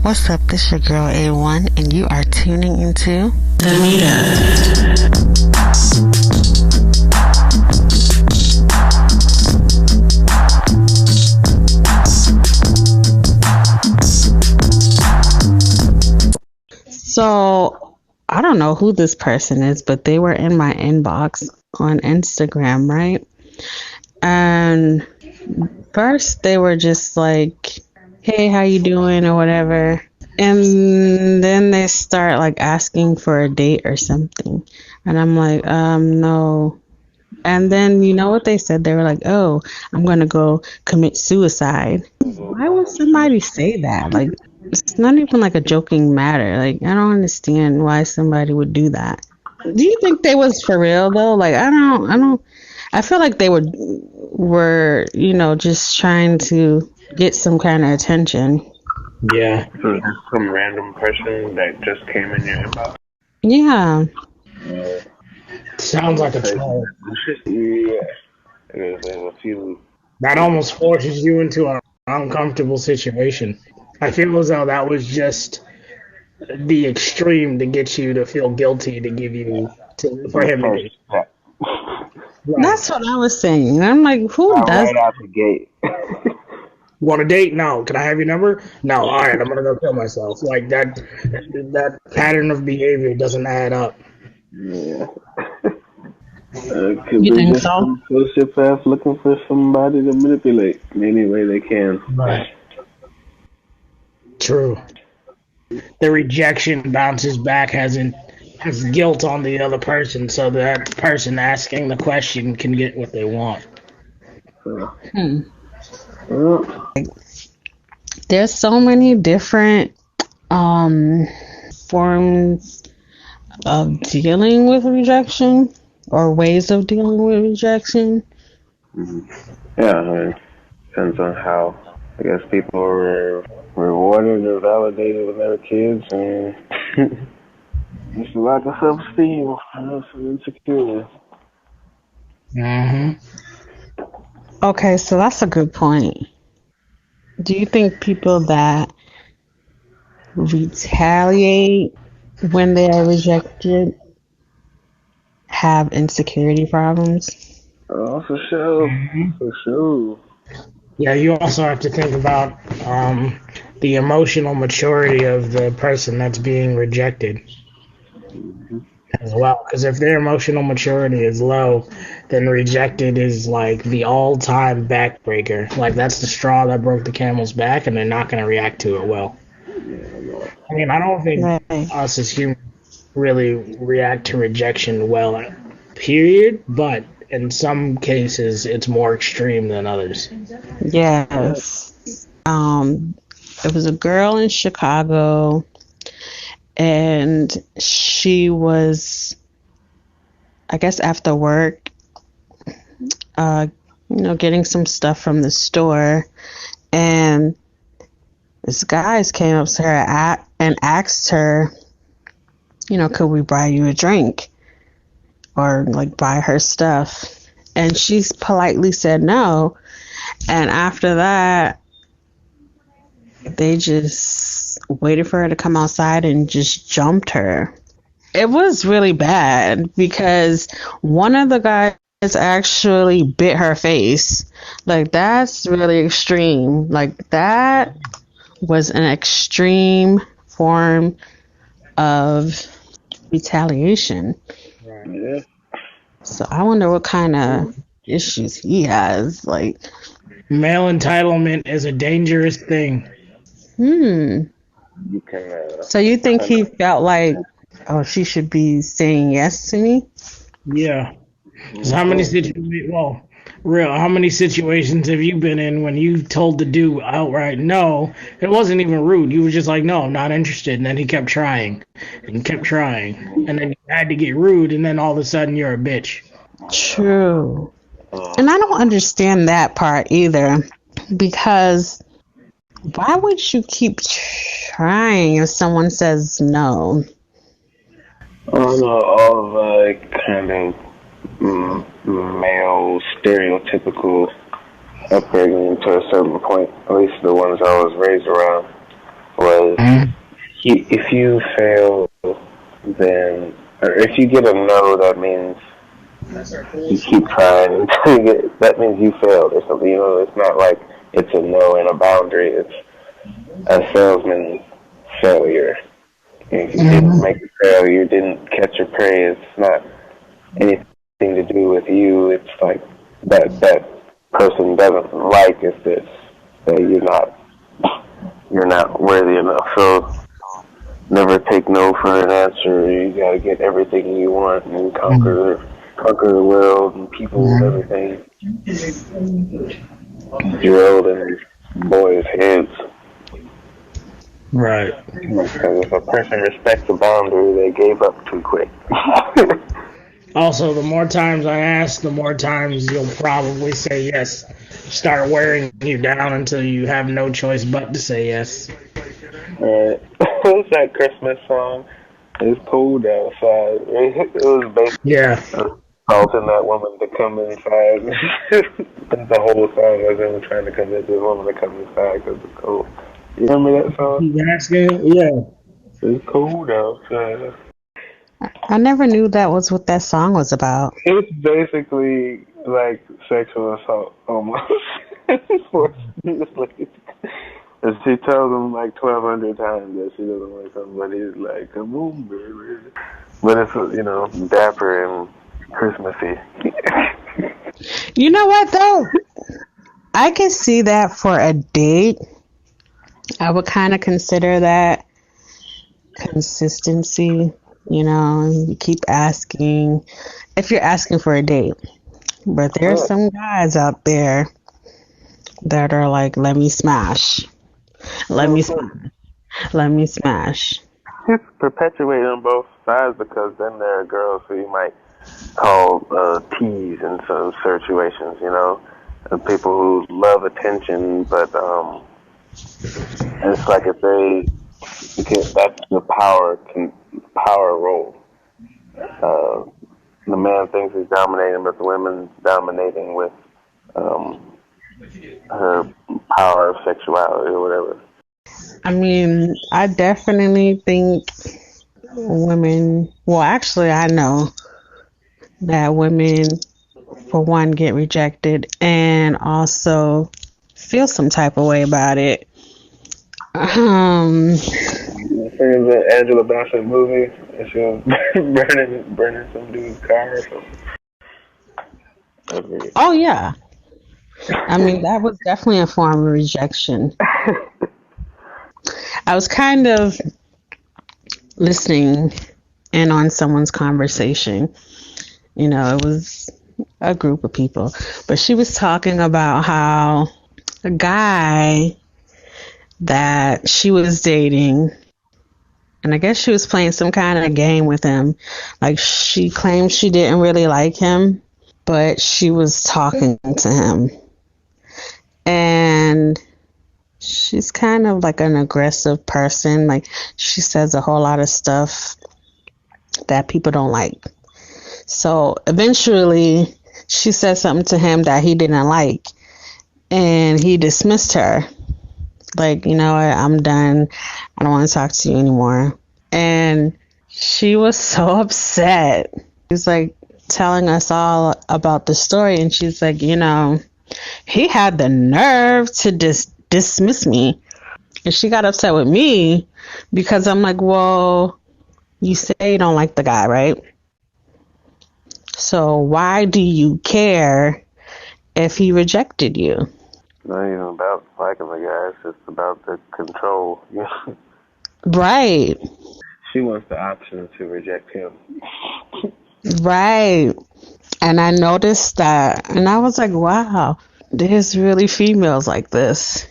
What's up? This your girl A1, and you are tuning into The Meetup. So, I don't know who this person is, but they were in my inbox on Instagram, right? And first they were just like, hey, how you doing or whatever. And then they start like asking for a date or something. And I'm like, no. And then you know what they said? They were like, oh, I'm going to go commit suicide. Why would somebody say that? Like, it's not even like a joking matter. Like, I don't understand why somebody would do that. Do you think they was for real though? Like, I feel like they were, just trying to get some kind of attention. Yeah. So some random person that just came in your inbox? Yeah. Sounds like a troll. Yeah. There's a few. That almost forces you into an uncomfortable situation. I feel as though that was just the extreme to get you to feel guilty for him to get. Right. That's what I was saying. I'm like, who does right out the gate? Want a date? No. Can I have your number? No. All right, I'm gonna go kill myself. Like that pattern of behavior doesn't add up. Yeah. You think so? Sociopath looking for somebody to manipulate in any way they can. Right. True. The rejection bounces back, has guilt on the other person, so that person asking the question can get what they want. There's so many different forms of dealing with rejection or ways of dealing with rejection. Yeah, depends on how, I guess, people are rewarded or validated with their kids, and just a lack of self-esteem, some insecurity. Okay, so that's a good point. Do you think people that retaliate when they are rejected have insecurity problems? Oh, for sure. For sure. Yeah, you also have to think about the emotional maturity of the person that's being rejected as well. Because if their emotional maturity is low, then rejected is like the all-time backbreaker. Like, that's the straw that broke the camel's back, and they're not going to react to it well. I mean, I don't think us as humans really react to rejection well, period, but in some cases it's more extreme than others. Yes. It was a girl in Chicago, and she was, I guess, after work, getting some stuff from the store, and this guy came up to her and asked her, could we buy you a drink or like buy her stuff? And she politely said no. And after that, they just waited for her to come outside and just jumped her. It was really bad because one of the guys actually bit her face. Like, that's really extreme. Like, that was an extreme form of retaliation. Yeah. So I wonder what kind of issues he has. Like, male entitlement is a dangerous thing. You can, so you think he felt like, oh, she should be saying yes to me? Yeah. How many situations have you been in when you told the dude outright no? It wasn't even rude. You were just like, no, I'm not interested. And then he kept trying and kept trying. And then you had to get rude, and then all of a sudden you're a bitch. True. And I don't understand that part either, because why would you keep trying if someone says no? I don't know, all of kind of male stereotypical upbringing to a certain point, at least the ones I was raised around. was Mm-hmm. if you fail, then, or if you get a no, that means you keep trying until you get, that means you failed or something. You know, it's not like it's a no and a boundary. It's a salesman failure. If you didn't Mm-hmm. make a sale, you didn't catch your prey. It's not anything to do with you. It's like that person doesn't like is this, that you're not worthy enough. So never take no for an answer. You gotta get everything you want and conquer the world and people and Mm-hmm. everything. Drilled in these boys' heads. Right. Because if a person respects a boundary, they gave up too quick. Also, the more times I ask, the more times you'll probably say yes. Start wearing you down until you have no choice but to say yes. Alright. What's that Christmas song? It's cold outside. It was Yeah. basically assaulting that woman to come inside. The whole song was him trying to convince this woman to come inside because it's cold. You remember that song? Keep asking? Yeah. It's cold outside. I never knew that was what that song was about. It's basically like sexual assault almost. And she tells him like 1,200 times that she doesn't want somebody. He's like, come on, baby. But it's, dapper and Christmassy. You know what though? I can see that for a date. I would kind of consider that consistency. You keep asking if you're asking for a date. But there's Yeah. some guys out there that are like, let me smash. Let me Mhm. smash. Let me smash. It's perpetuated on both sides because then there are girls who you might call tease in some situations, people who love attention, but it's like if they get that's the power role. Uh, the man thinks he's dominating, but the woman's dominating with um, her power of sexuality or whatever. I mean, I definitely think women, well, actually, I know that women, for one, get rejected and also feel some type of way about it. Um, You seen the Angela Bassett movie? And she was burning some dude's car or something. oh, yeah. I mean, that was definitely a form of rejection. I was kind of listening in on someone's conversation. It was a group of people, but she was talking about how a guy that she was dating, and I guess she was playing some kind of game with him. Like she claimed she didn't really like him, but she was talking to him. And she's kind of like an aggressive person. Like she says a whole lot of stuff that people don't like. So eventually she said something to him that he didn't like, and he dismissed her. Like, you know what, I'm done. I don't want to talk to you anymore. And she was so upset. She's like telling us all about the story, and she's like, he had the nerve to dismiss me. And she got upset with me because I'm like, well, you say you don't like the guy, right? So why do you care if he rejected you? Not even about liking the guy. It's just about the control. Right, She wants the option to reject him. right. And I noticed that, and I was like, wow, there's really females like this.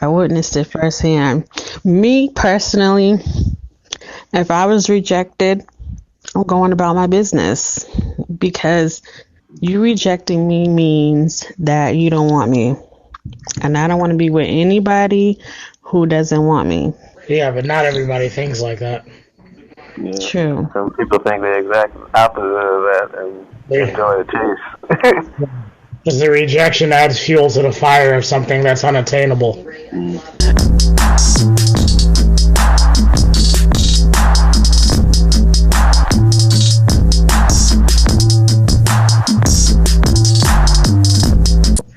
I witnessed it firsthand. Me personally, if I was rejected, I'm going about my business because you rejecting me means that you don't want me. And I don't want to be with anybody who doesn't want me. Yeah, but not everybody thinks like that. Yeah. True. Some people think the exact opposite of that and They, enjoy the chase. because the rejection adds fuel to the fire of something that's unattainable.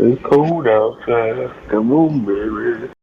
It's cold outside. Come on, baby.